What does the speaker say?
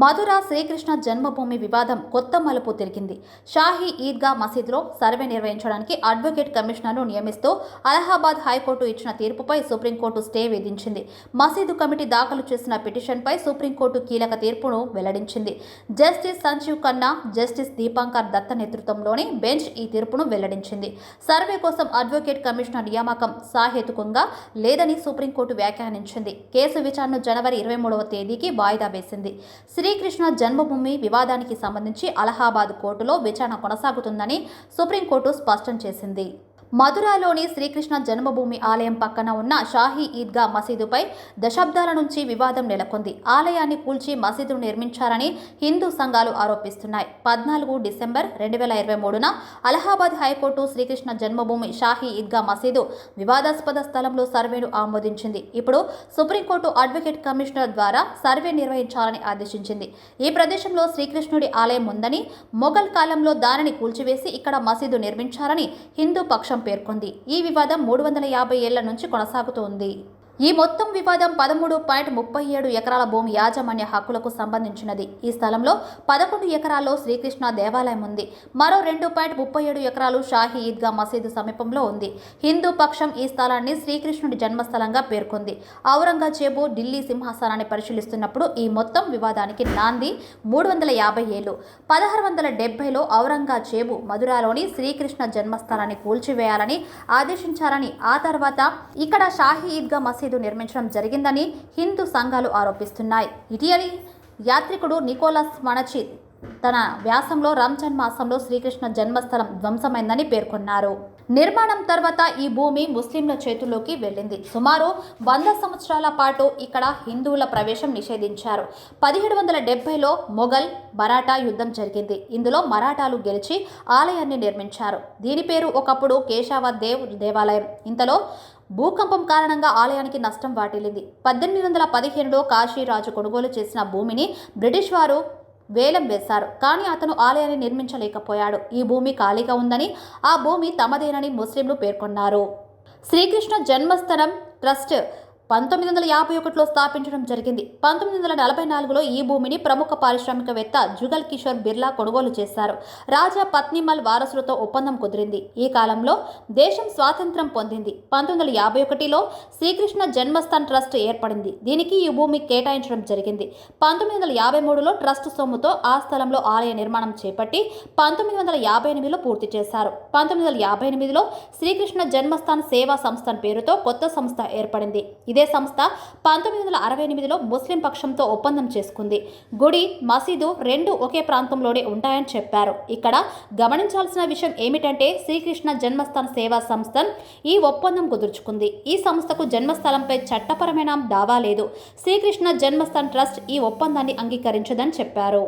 మధుర శ్రీకృష్ణ జన్మభూమి వివాదం కొత్త మలుపు తిరిగింది. షాహీ ఈద్గా మసీదులో సర్వే నిర్వహించడానికి అడ్వకేట్ కమిషనర్ను నియమిస్తూ అలహాబాద్ హైకోర్టు ఇచ్చిన తీర్పుపై సుప్రీంకోర్టు స్టే విధించింది. మసీదు కమిటీ దాఖలు చేసిన పిటిషన్పై సుప్రీంకోర్టు కీలక తీర్పును వెల్లడించింది. జస్టిస్ సంజీవ్ ఖన్నా, జస్టిస్ దీపాంకర్ దత్త నేతృత్వంలోని బెంచ్ ఈ తీర్పును వెల్లడించింది. సర్వే కోసం అడ్వకేట్ కమిషనర్ నియామకం సాహేతుకంగా లేదని సుప్రీంకోర్టు వ్యాఖ్యానించింది. కేసు విచారణను జనవరి 23వ తేదీకి వాయిదా వేసింది. శ్రీకృష్ణ జన్మభూమి వివాదానికి సంబంధించి అలహాబాద్ కోర్టులో విచారణ కొనసాగుతుందని సుప్రీంకోర్టు స్పష్టం చేసింది. మధురలోని శ్రీకృష్ణ జన్మభూమి ఆలయం పక్కన ఉన్న షాహీ ఈద్గా మసీదుపై దశాబ్దాల నుంచి వివాదం నెలకొంది. ఆలయాన్ని కూల్చి మసీదును నిర్మించారని హిందూ సంఘాలు ఆరోపిస్తున్నాయి. 14 డిసెంబర్ 2023న అలహాబాద్ హైకోర్టు శ్రీకృష్ణ జన్మభూమి షాహీ ఈద్గా మసీదు వివాదాస్పద స్థలంలో సర్వేను ఆమోదించింది. ఇప్పుడు సుప్రీంకోర్టు అడ్వకేట్ కమిషనర్ ద్వారా సర్వే నిర్వహించాలని ఆదేశించింది. ఈ ప్రదేశంలో శ్రీకృష్ణుడి ఆలయం ఉందని, మొఘల్ కాలంలో దానిని కూల్చివేసి ఇక్కడ మసీదు నిర్మించారని హిందూ పక్షం పేర్కొంది. ఈ వివాదం 350 ఏళ్ల నుంచి కొనసాగుతోంది. ఈ మొత్తం వివాదం 13.37 ఎకరాల భూమి యాజమాన్య హక్కులకు సంబంధించినది. ఈ స్థలంలో 11 ఎకరాల్లో శ్రీకృష్ణ దేవాలయం ఉంది. మరో 2.37 ఎకరాలు షాహీ ఈద్గా మసీదు సమీపంలో ఉంది. హిందూ పక్షం ఈ స్థలాన్ని శ్రీకృష్ణుడి జన్మస్థలంగా పేర్కొంది. ఔరంగజేబు ఢిల్లీ సింహాసనాన్ని పరిశీలిస్తున్నప్పుడు ఈ మొత్తం వివాదానికి నాంది 350 ఏళ్లు. 1670లో ఔరంగజేబు మధురలోని శ్రీకృష్ణ జన్మస్థలాన్ని కూల్చివేయాలని ఆదేశించారని, ఆ తర్వాత ఇక్కడ షాహీ ఈద్గా మసీదు నిర్మించడం జరిగిందని హిందూ సంఘాలు ఆరోపిస్తున్నాయి. ఇటీవలి యాత్రికుడు నికోలస్ మనచి తన వ్యాసంలో రంజాన్ మాసంలో శ్రీకృష్ణ జన్మస్థలం ధ్వంసమైందని పేర్కొన్నారు. నిర్మాణం తర్వాత ఈ భూమి ముస్లింల చేతుల్లోకి వెళ్ళింది. సుమారు 100 సంవత్సరాల పాటు ఇక్కడ హిందువుల ప్రవేశం నిషేధించారు. 1770లో మొఘల్ మరాఠా యుద్ధం జరిగింది. ఇందులో మరాఠాలు గెలిచి ఆలయాన్ని నిర్మించారు. దీని పేరు ఒకప్పుడు కేశవదేవ్ దేవాలయం. ఇంతలో భూకంపం కారణంగా ఆలయానికి నష్టం వాటిల్లింది. 1815లో కాశీరాజు కొనుగోలు చేసిన భూమిని బ్రిటిష్ వారు వేలం వేశారు. కానీ అతను ఆలయాన్ని నిర్మించలేకపోయాడు. ఈ భూమి ఖాళీగా ఉందని, ఆ భూమి తమదేనని ముస్లింలు పేర్కొన్నారు. శ్రీకృష్ణ జన్మస్థలం ట్రస్ట్ 1951లో స్థాపించడం జరిగింది. 1944లో ఈ భూమిని ప్రముఖ పారిశ్రామికవేత్త జుగల్ కిషోర్ బిర్లా కొనుగోలు చేశారు. రాజా పత్నిమల్ వారసులతో ఒప్పందం కుదిరింది. ఈ కాలంలో దేశం స్వాతంత్ర్యం పొందింది. 1951లో శ్రీకృష్ణ జన్మస్థాన్ ట్రస్ట్ ఏర్పడింది. దీనికి ఈ భూమి కేటాయించడం జరిగింది. 1953లో ట్రస్ట్ సొమ్ముతో ఆ స్థలంలో ఆలయ నిర్మాణం చేపట్టి 1958లో పూర్తి చేశారు. 1958లో శ్రీకృష్ణ జన్మస్థాన్ సేవా సంస్థ పేరుతో కొత్త సంస్థ ఏర్పడింది. ఇదే సంస్థ 1968లో ముస్లిం పక్షంతో ఒప్పందం చేసుకుంది. గుడి, మసీదు రెండు ఒకే ప్రాంతంలోనే ఉంటాయని చెప్పారు. ఇక్కడ గమనించాల్సిన విషయం ఏమిటంటే శ్రీకృష్ణ జన్మస్థాన్ సేవా సంస్థ ఈ ఒప్పందం కుదుర్చుకుంది. ఈ సంస్థకు జన్మస్థలంపై చట్టపరమైన దావా లేదు. శ్రీకృష్ణ జన్మస్థాన్ ట్రస్ట్ ఈ ఒప్పందాన్ని అంగీకరించదని చెప్పారు.